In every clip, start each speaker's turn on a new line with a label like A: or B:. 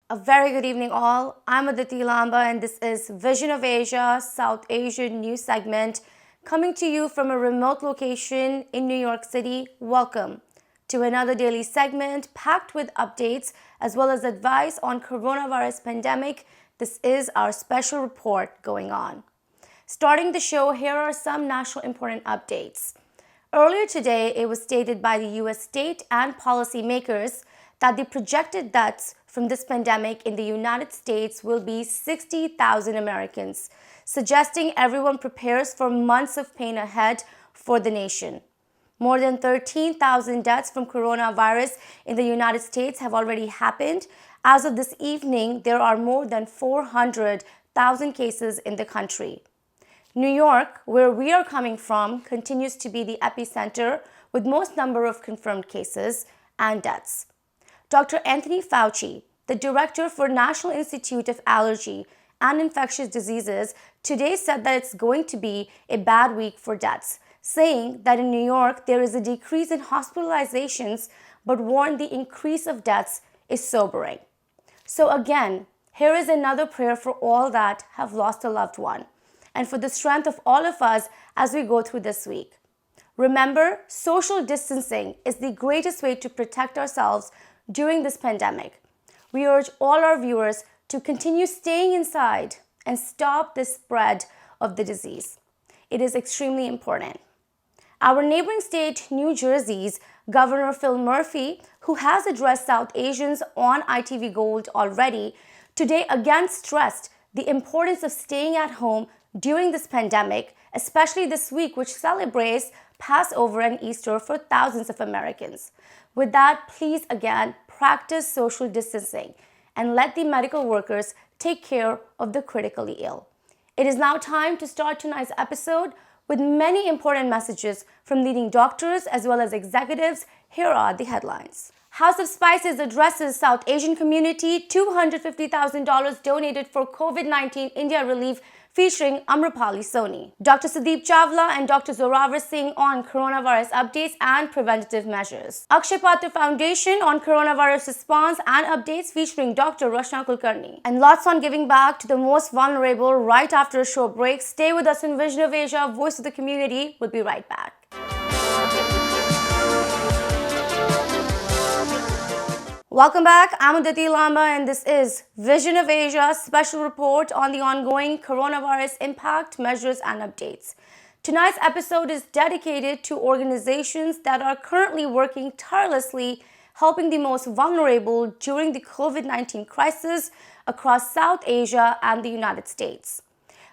A: A very good evening, all. I'm Aditi Lamba, and this is Vision of Asia, South Asian news segment, coming to you from a remote location in New York City. Welcome to another daily segment packed with updates as well as advice on coronavirus pandemic. This is our special report going on. Starting the show, here are some national important updates. Earlier today, it was stated by the US state and policymakers that the projected deaths from this pandemic in the United States will be 60,000 Americans, suggesting everyone prepares for months of pain ahead for the nation. More than 13,000 deaths from coronavirus in the United States have already happened. As of this evening, there are more than 400,000 cases in the country. New York, where we are coming from, continues to be the epicenter with most number of confirmed cases and deaths. Dr. Anthony Fauci, the director for National Institute of Allergy and Infectious Diseases, today said that it's going to be a bad week for deaths, saying that in New York there is a decrease in hospitalizations, but warned the increase of deaths is sobering. So again, here is another prayer for all that have lost a loved one, and for the strength of all of us as we go through this week. Remember, social distancing is the greatest way to protect ourselves during this pandemic. We urge all our viewers to continue staying inside and stop the spread of the disease. It is extremely important. Our neighboring state, New Jersey's Governor Phil Murphy, who has addressed South Asians on ITV Gold already, today again stressed the importance of staying at home during this pandemic, especially this week, which celebrates Passover and Easter for thousands of Americans. With that, please again practice social distancing and let the medical workers take care of the critically ill. It is now time to start tonight's episode with many important messages from leading doctors as well as executives. Here are the headlines. House of Spices addresses South Asian community, $250,000 donated for COVID-19 India relief featuring Amrapali Soni. Dr. Sudeep Chawla and Dr. Zorawar Singh on coronavirus updates and preventative measures. Akshaya Patra Foundation on coronavirus response and updates featuring Dr. Rachana Kulkarni. And lots on giving back to the most vulnerable right after a short break. Stay with us in Vision of Asia, Voice of the Community. We'll be right back. Welcome back. I'm Aditi Lamba, and this is Vision of Asia, special report on the ongoing coronavirus impact, measures, and updates. Tonight's episode is dedicated to organizations that are currently working tirelessly, helping the most vulnerable during the COVID-19 crisis across South Asia and the United States.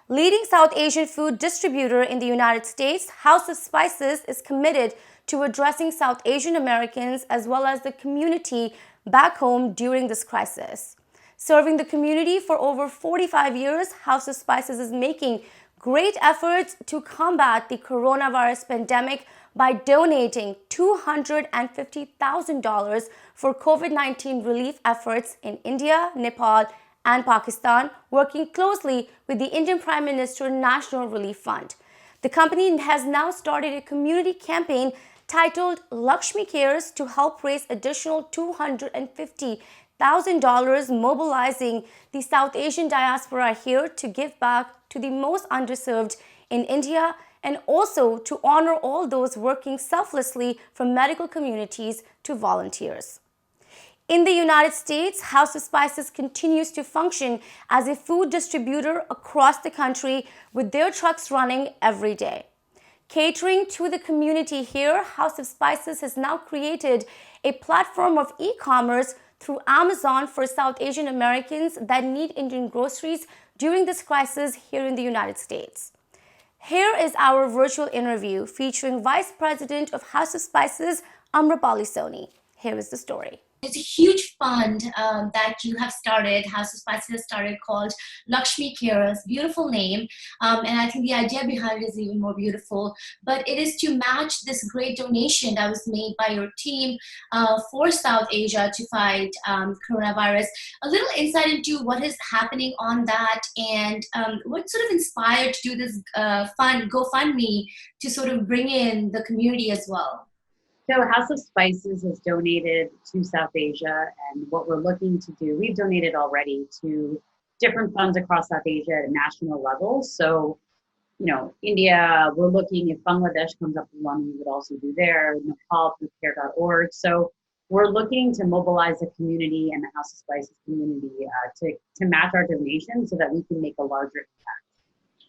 A: Leading South Asian food distributor in the United States, House of Spices is committed to addressing South Asian Americans as well as the community back home during this crisis. Serving the community for over 45 years, House of Spices is making great efforts to combat the coronavirus pandemic by donating $250,000 for COVID-19 relief efforts in India, Nepal, and Pakistan, working closely with the Indian Prime Minister National Relief Fund. The company has now started a community campaign titled Lakshmi Cares to help raise additional $250,000, mobilizing the South Asian diaspora here to give back to the most underserved in India and also to honor all those working selflessly from medical communities to volunteers. In the United States, House of Spices continues to function as a food distributor across the country with their trucks running every day. Catering to the community here, House of Spices has now created a platform of e-commerce through Amazon for South Asian Americans that need Indian groceries during this crisis here in the United States. Here is our virtual interview featuring Vice President of House of Spices, Amrapali Soni. Here is the story.
B: It's a huge fund that you have started, House of Spices has started, called Lakshmi Cares. Beautiful name. And I think the idea behind it is even more beautiful. But it is to match this great donation that was made by your team for South Asia to fight coronavirus. A little insight into what is happening on that and what sort of inspired to do this GoFundMe to sort of bring in the community as well.
C: So House of Spices has donated to South Asia, and what we're looking to do, we've donated already to different funds across South Asia at a national level. So, India, we're looking if Bangladesh comes up with one, we would also do there, Nepal through care.org. So we're looking to mobilize the community and the House of Spices community to match our donations so that we can make a larger impact.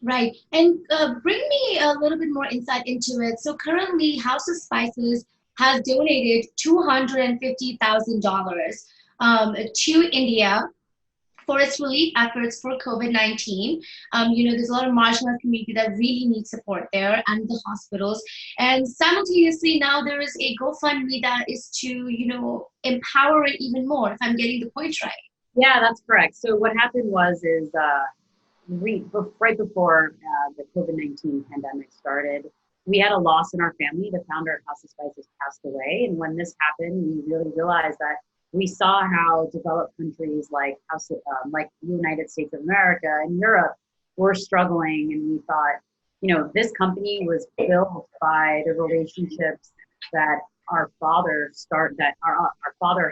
B: Right. And bring me a little bit more insight into it. So currently, House of Spices has donated $250,000 to India for its relief efforts for COVID-19. There's a lot of marginalized community that really needs support there and the hospitals. And simultaneously, now there is a GoFundMe that is to, empower it even more, if I'm getting the point right.
C: Yeah, that's correct. So what happened is right before the COVID-19 pandemic started, we had a loss in our family. The founder of House of Spices passed away. And when this happened, we really realized that we saw how developed countries like the United States of America and Europe were struggling. And we thought, this company was built by the relationships that our father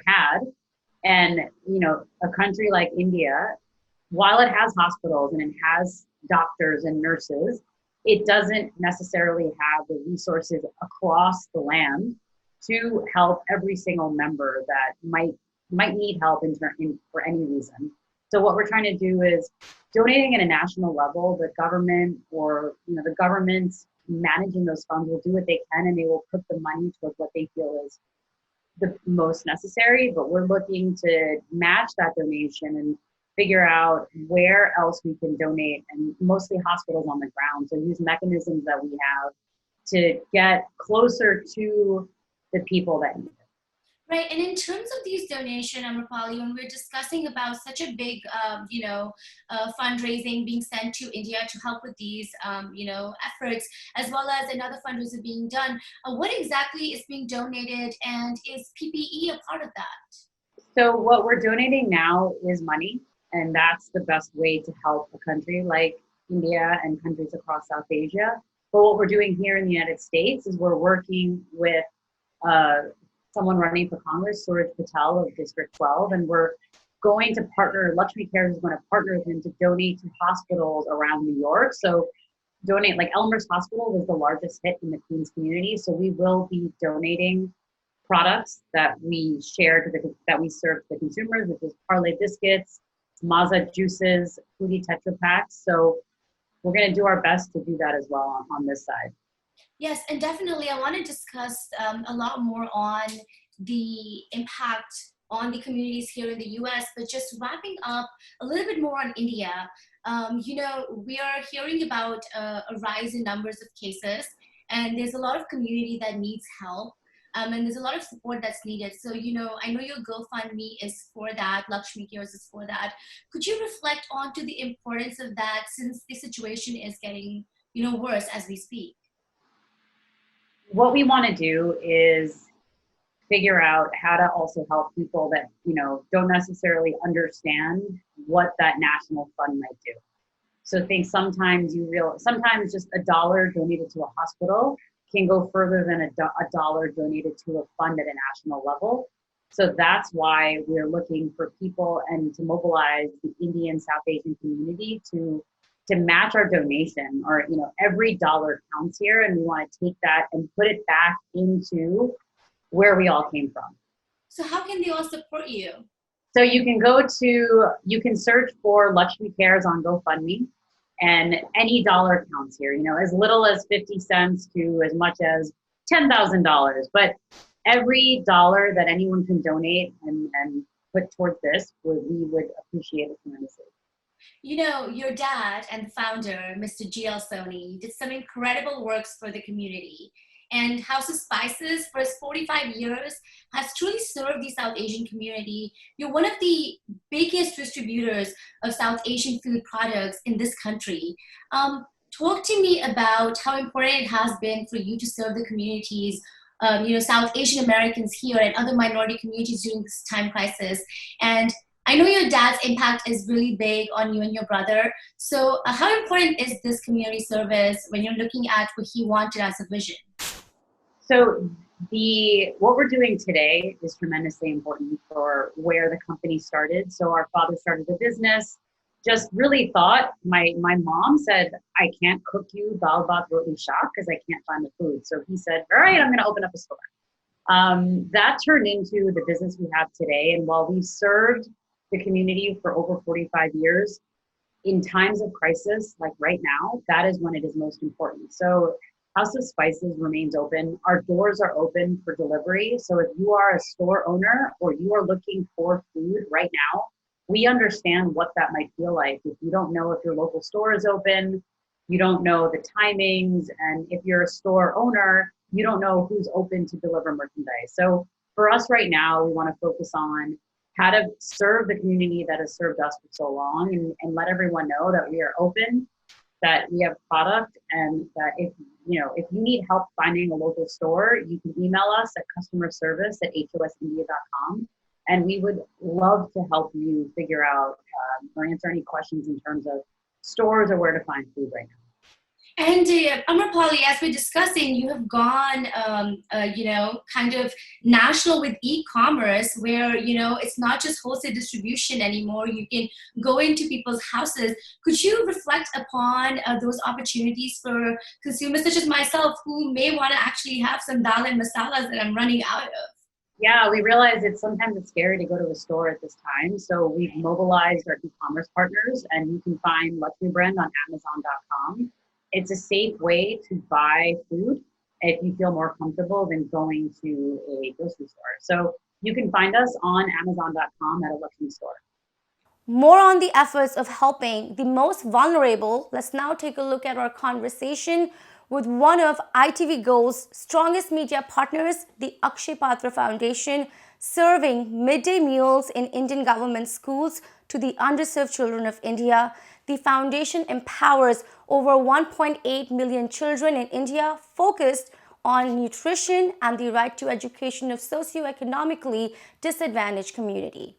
C: had. And, a country like India, while it has hospitals and it has doctors and nurses, it doesn't necessarily have the resources across the land to help every single member that might need help for any reason. So what we're trying to do is donating at a national level. The government or the governments managing those funds will do what they can, and they will put the money towards what they feel is the most necessary. But we're looking to match that donation and figure out where else we can donate, and mostly hospitals on the ground. So use mechanisms that we have to get closer to the people that need it.
B: Right, and in terms of these donation, Amrapali, when we're discussing about such a big, fundraising being sent to India to help with these, efforts, as well as another fundraiser being done, what exactly is being donated, and is PPE a part of that?
C: So what we're donating now is money, and that's the best way to help a country like India and countries across South Asia. But what we're doing here in the United States is we're working with someone running for Congress, Suraj Patel of District 12, and we're going to partner, Lakshmi Cares is going to partner with him to donate to hospitals around New York. So donate, like Elmhurst Hospital was the largest hit in the Queens community. So we will be donating products that we that we serve to the consumers, which is Parlay biscuits, Mazza juices, Foodie Tetra Packs. So we're going to do our best to do that as well on this side.
B: Yes, and definitely I want to discuss a lot more on the impact on the communities here in the US, but just wrapping up a little bit more on India. We are hearing about a rise in numbers of cases, and there's a lot of community that needs help. And there's a lot of support that's needed. So, I know your GoFundMe is for that, Lakshmi Cares is for that. Could you reflect on to the importance of that, since the situation is getting, worse as we speak?
C: What we want to do is figure out how to also help people that, don't necessarily understand what that national fund might do. So think sometimes just a dollar donated to a hospital can go further than a dollar donated to a fund at a national level. So that's why we're looking for people and to mobilize the Indian South Asian community to match our donation, or every dollar counts here, and we want to take that and put it back into where we all came from.
B: So how can they all support you?
C: So you can search for Lakshmi Cares on GoFundMe, and any dollar counts here, as little as 50 cents to as much as $10,000. But every dollar that anyone can donate and put towards this, we would appreciate it tremendously.
B: Your dad and founder, Mr. G.L. Soni, did some incredible works for the community. And House of Spices, for its 45 years, has truly served the South Asian community. You're one of the biggest distributors of South Asian food products in this country. Talk to me about how important it has been for you to serve the communities, South Asian Americans here and other minority communities during this time crisis. And I know your dad's impact is really big on you and your brother. So how important is this community service when you're looking at what he wanted as a vision?
C: So What we're doing today is tremendously important for where the company started. So our father started the business, just really thought, my mom said, I can't cook you dal bhat roti shak because I can't find the food. So he said, all right, I'm going to open up a store. That turned into the business we have today. And while we've served the community for over 45 years, in times of crisis, like right now, that is when it is most important. So House of Spices remains open. Our doors are open for delivery. So if you are a store owner or you are looking for food right now, we understand what that might feel like. If you don't know if your local store is open, you don't know the timings, and if you're a store owner, you don't know who's open to deliver merchandise. So for us right now, we want to focus on how to serve the community that has served us for so long, and let everyone know that we are open, that we have product, and that if you need help finding a local store, you can email us at customerservice@hosindia.com, and we would love to help you figure out or answer any questions in terms of stores or where to find food right now.
B: And Amrapali, as we're discussing, you have gone, kind of national with e-commerce, where it's not just wholesale distribution anymore. You can go into people's houses. Could you reflect upon those opportunities for consumers such as myself, who may want to actually have some dal and masalas that I'm running out of?
C: Yeah, we realize sometimes it's scary to go to a store at this time. So we've mobilized our e-commerce partners, and you can find Luxury Brand on Amazon.com. It's a safe way to buy food if you feel more comfortable than going to a grocery store. So you can find us on Amazon.com at a luxury store.
A: More on the efforts of helping the most vulnerable, let's now take a look at our conversation with one of ITV Go's strongest media partners, the Akshaya Patra Foundation, serving midday meals in Indian government schools to the underserved children of India. The foundation empowers over 1.8 million children in India, focused on nutrition and the right to education of socioeconomically disadvantaged community.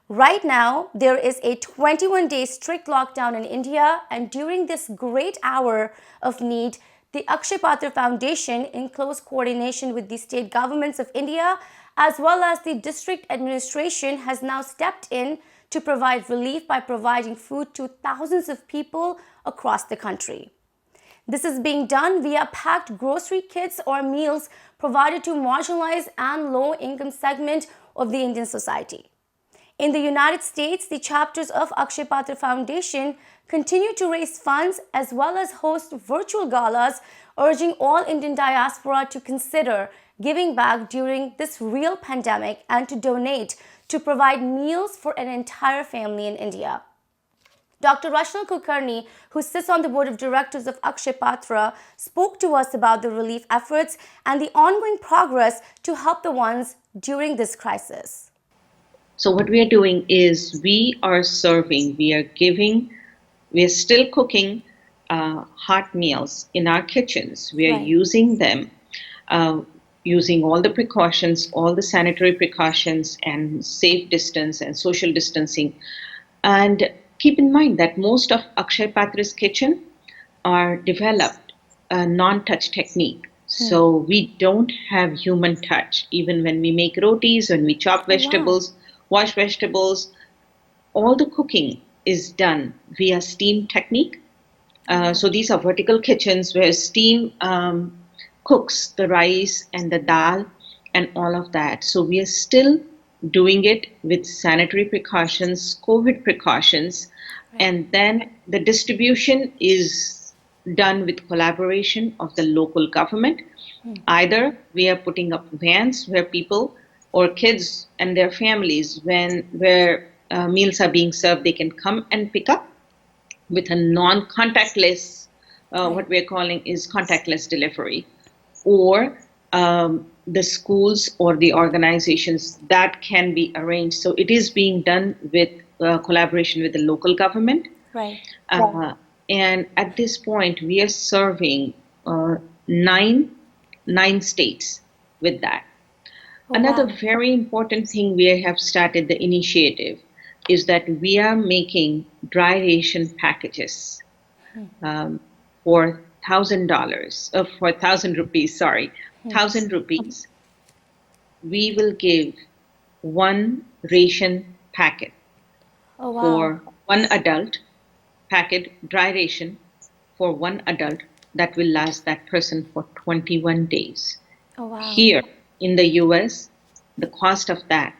A: Right now, there is a 21-day strict lockdown in India, and during this great hour of need, the Akshaya Patra Foundation, in close coordination with the state governments of India as well as the district administration, has now stepped in to provide relief by providing food to thousands of people across the country. This is being done via packed grocery kits or meals provided to marginalized and low-income segment of the Indian society. In the United States, the chapters of Akshaya Patra Foundation continue to raise funds as well as host virtual galas, urging all Indian diaspora to consider giving back during this real pandemic and to donate to provide meals for an entire family in India. Dr. Rachana Kulkarni, who sits on the board of directors of Akshaya Patra, spoke to us about the relief efforts and the ongoing progress to help the ones during this crisis.
D: So what we are doing is we are serving, we are still cooking hot meals in our kitchens. We are using them, using all the precautions, all the sanitary precautions and safe distance and social distancing. And keep in mind that most of Akshaya Patra's kitchen are developed a non-touch technique. So we don't have human touch. Even when we make rotis, when we chop vegetables, wash vegetables, all the cooking is done via steam technique. So these are vertical kitchens where steam cooks the rice and the dal and all of that. So we are still doing it with sanitary precautions, COVID precautions, and then the distribution is done with collaboration of the local government. Either we are putting up vans where people or kids and their families, where meals are being served, they can come and pick up with a non-contactless, what we're calling is contactless delivery, or the schools or the organizations that can be arranged. So it is being done with collaboration with the local government. And at this point, we are serving nine states with that. Another very important thing we have started the initiative is that we are making dry ration packages for $1,000, for 1,000 rupees, 1,000 rupees. we will give one ration packet
A: Oh, wow.
D: for one adult, packet dry ration for one adult that will last that person for 21 days.
A: Oh, wow.
D: Here in the US, the cost of that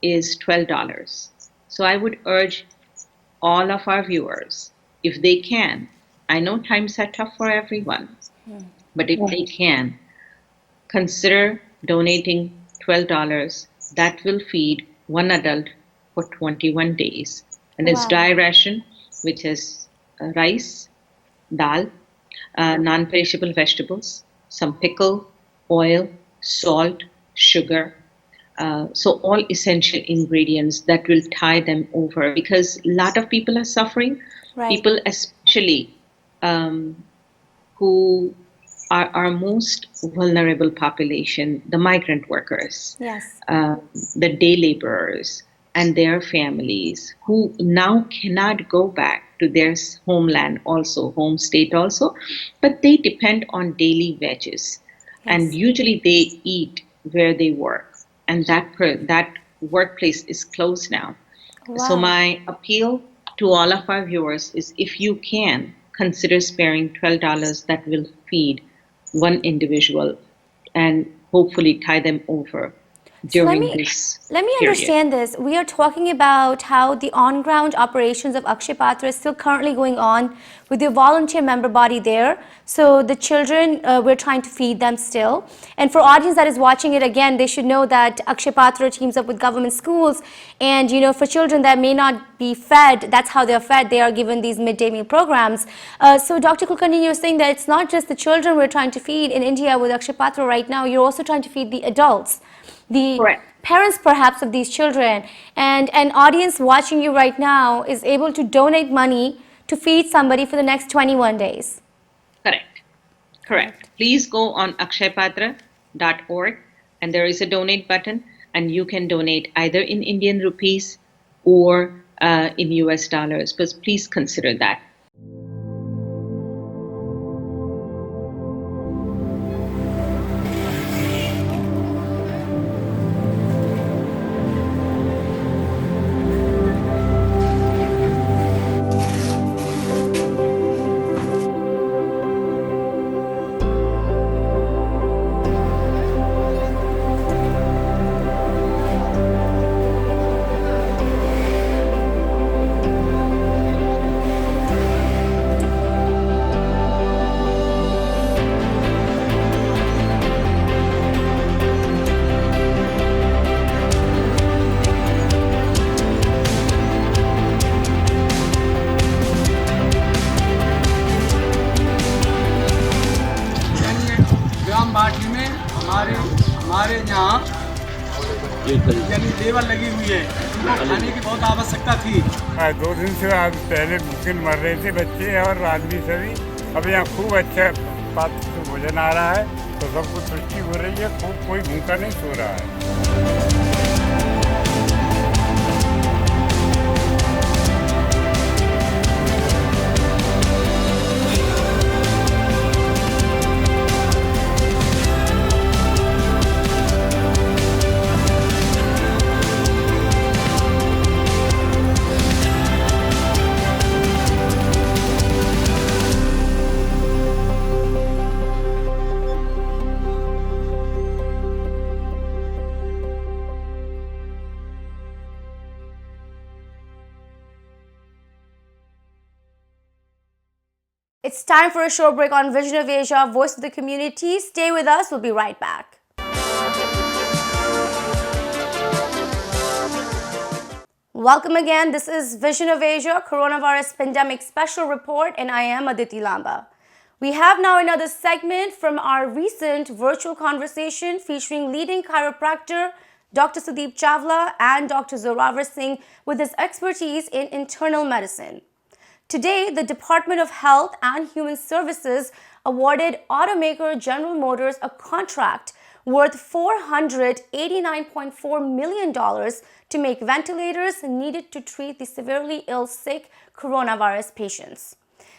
D: is $12. So I would urge all of our viewers, if they can, I know times are tough for everyone, but if they can, consider donating $12. That will feed one adult for 21 days. And it's
A: Wow.
D: dry ration, which is rice, dal, non-perishable vegetables, some pickle, oil, salt, sugar. So all essential ingredients that will tie them over, because a lot of people are suffering.
A: Right.
D: People especially who are our most vulnerable population, the migrant workers,
A: Yes.
D: the day laborers, and their families who now cannot go back to their homeland, also home state, also, but they depend on daily wages, and usually they eat where they work, and that workplace is closed now. So
A: Wow.
D: my appeal to all of our viewers is, if you can, consider sparing $12 that will feed one individual and hopefully tie them over
A: So
D: during this
A: let me
D: period.
A: understand this. We are talking about how the on-ground operations of Akshaya Patra is still currently going on with your volunteer member body there. So the children, we're trying to feed them still. And for audience that is watching it again, they should know that Akshaya Patra teams up with government schools. And, you know, for children that may not be fed, that's how they're fed. They are given these midday meal programs. So Dr. Kulkarni, you're saying that it's not just the children we're trying to feed in India with Akshaya Patra right now. You're also trying to feed the adults, the
C: Correct.
A: parents perhaps of these children, and an audience watching you right now is able to donate money to feed somebody for the next 21 days.
D: Correct. Please go on akshaypatra.org and there is a donate button, and you can donate either in Indian rupees or in US dollars, but please consider that.
E: ग्राम बाटी में हमारे यहाँ यानी labour लगी हुई है, उनको खाने की बहुत आवश्यकता थी।
F: 2 दिन से आज पहले भूखे मर रहे थे बच्चे और आदमी सभी। अब यहाँ खूब अच्छा पात्र से भोजन आ रहा है, तो सबको तुष्टि हो रही है, खूब कोई भूखा नहीं सो रहा है।
A: It's time for a short break on Vision of Asia, Voice of the Community. Stay with us. We'll be right back. Welcome again. This is Vision of Asia, Coronavirus Pandemic Special Report, and I am Aditi Lamba. We have now another segment from our recent virtual conversation featuring leading chiropractor Dr. Sudeep Chawla and Dr. Zorawar Singh with his expertise in internal medicine. Today, the Department of Health and Human Services awarded automaker General Motors a contract worth $489.4 million to make ventilators needed to treat the severely ill sick coronavirus patients.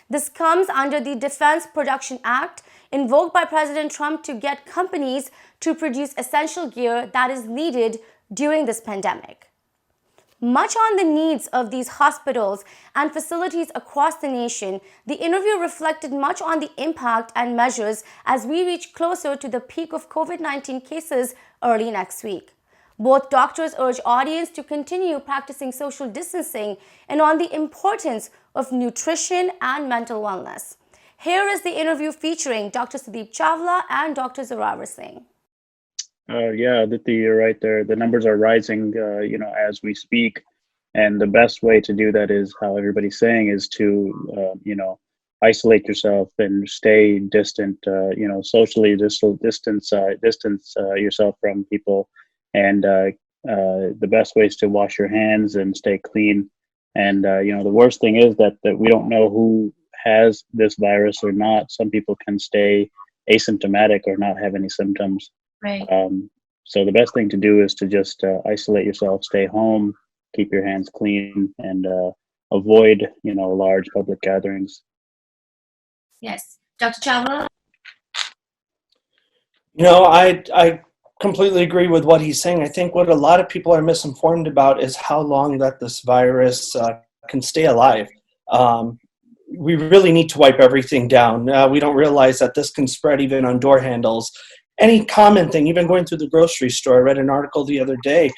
A: This comes under the Defense Production Act, invoked by President Trump to get companies to produce essential gear that is needed during this pandemic. Much on the needs of these hospitals and facilities across the nation, the interview reflected much on the impact and measures as we reach closer to the peak of COVID-19 cases early next week. Both doctors urge audience to continue practicing social distancing and on the importance of nutrition and mental wellness. Here is the interview featuring Dr. Sudeep Chawla and Dr. Zorawar Singh.
G: Yeah, Aditi, you're right there. The numbers are rising, as we speak. And the best way to do that is how everybody's saying is to, isolate yourself and stay distant, socially distance yourself from people. And the best way is to wash your hands and stay clean. And, the worst thing is that we don't know who has this virus or not. Some people can stay asymptomatic or not have any symptoms.
B: Right.
G: So the best thing to do is to just isolate yourself, stay home, keep your hands clean, and avoid, large public gatherings.
B: Yes. Dr. Chawla?
H: I completely agree with what he's saying. I think what a lot of people are misinformed about is how long that this virus can stay alive. We really need to wipe everything down. We don't realize that this can spread even on door handles. Any common thing, even going through the grocery store, I read an article the other day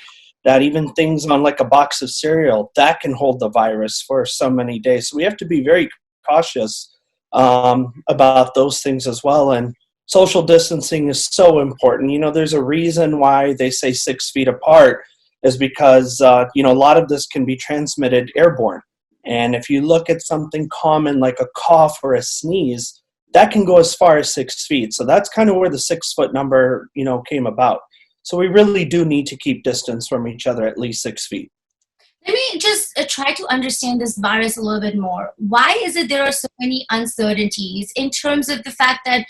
H: that even things on like a box of cereal, that can hold the virus for so many days. So we have to be very cautious about those things as well. And social distancing is so important. There's a reason why they say 6 feet apart is because, a lot of this can be transmitted airborne. And if you look at something common like a cough or a sneeze, that can go as far as 6 feet. So that's kind of where the 6 foot number, came about. So we really do need to keep distance from each other, at least 6 feet.
B: Let me just try to understand this virus a little bit more. Why is it there are so many uncertainties in terms of the fact that,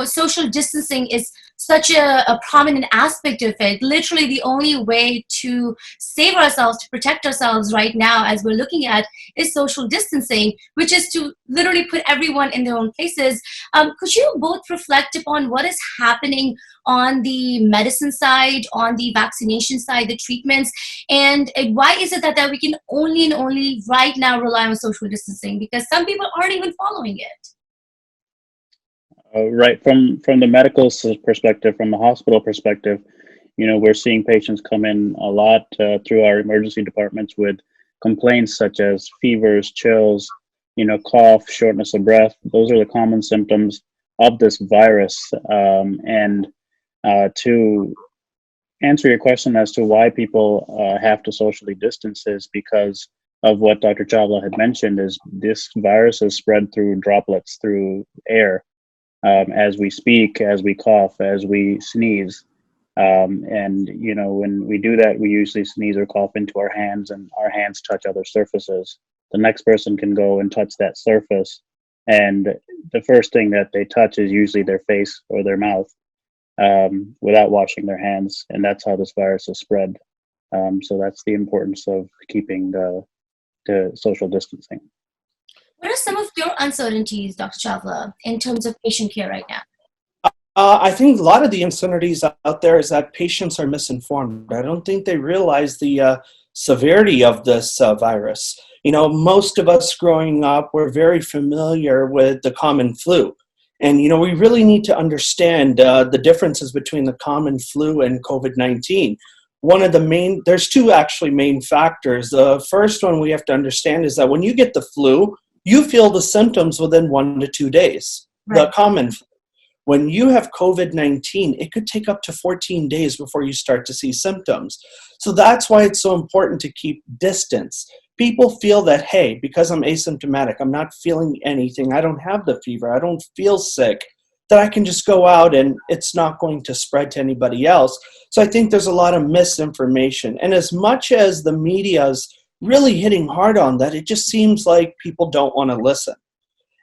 B: social distancing is such a prominent aspect of it? Literally the only way to save ourselves, to protect ourselves right now, as we're looking at, is social distancing, which is to literally put everyone in their own places. Could you both reflect upon what is happening on the medicine side, on the vaccination side, the treatments, and why is it that we can only and only right now rely on social distancing? Because some people aren't even following it.
G: Right. From the medical perspective, from the hospital perspective, we're seeing patients come in a lot through our emergency departments with complaints such as fevers, chills, cough, shortness of breath. Those are the common symptoms of this virus. And to answer your question as to why people have to socially distance is because of what Dr. Chawla had mentioned, is this virus is spread through droplets, through air. As we speak, as we cough, as we sneeze. And, when we do that, we usually sneeze or cough into our hands, and our hands touch other surfaces. The next person can go and touch that surface, and the first thing that they touch is usually their face or their mouth without washing their hands, and that's how this virus is spread. So that's the importance of keeping the social distancing.
B: What are some of your uncertainties, Dr. Chawla, in terms of patient care right now?
H: I think a lot of the uncertainties out there is that patients are misinformed. I don't think they realize the severity of this virus. Most of us growing up were very familiar with the common flu. And, we really need to understand the differences between the common flu and COVID-19. There's two actually main factors. The first one we have to understand is that when you get the flu, you feel the symptoms within 1 to 2 days, right. The common flu. When you have COVID-19, it could take up to 14 days before you start to see symptoms. So that's why it's so important to keep distance. People feel that, hey, because I'm asymptomatic, I'm not feeling anything, I don't have the fever, I don't feel sick, that I can just go out and it's not going to spread to anybody else. So I think there's a lot of misinformation. And as much as the media's really hitting hard on that, it just seems like people don't want to listen.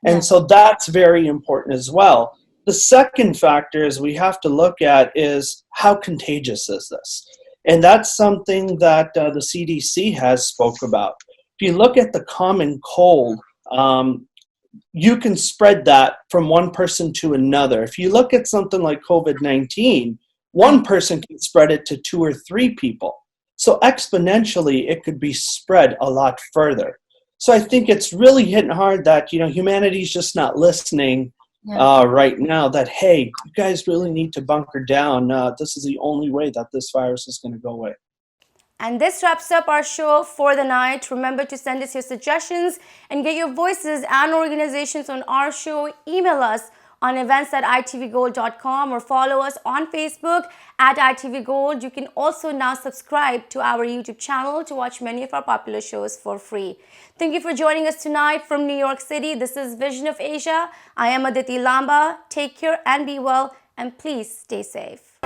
H: And so that's very important as well. The second factor is we have to look at is how contagious is this? And that's something that the CDC has spoke about. If you look at the common cold, you can spread that from one person to another. If you look at something like COVID-19, one person can spread it to 2 or 3 people. So exponentially, it could be spread a lot further. So I think it's really hitting hard that, humanity's just not listening right now, that, hey, you guys really need to bunker down. This is the only way that this virus is going to go away.
A: And this wraps up our show for the night. Remember to send us your suggestions and get your voices and organizations on our show. Email us on events@itvgold.com or follow us on Facebook @itvgold. You can also now subscribe to our YouTube channel to watch many of our popular shows for free. Thank you for joining us tonight from New York City. This is Vision of Asia. I am Aditi Lamba. Take care and be well, and please stay safe.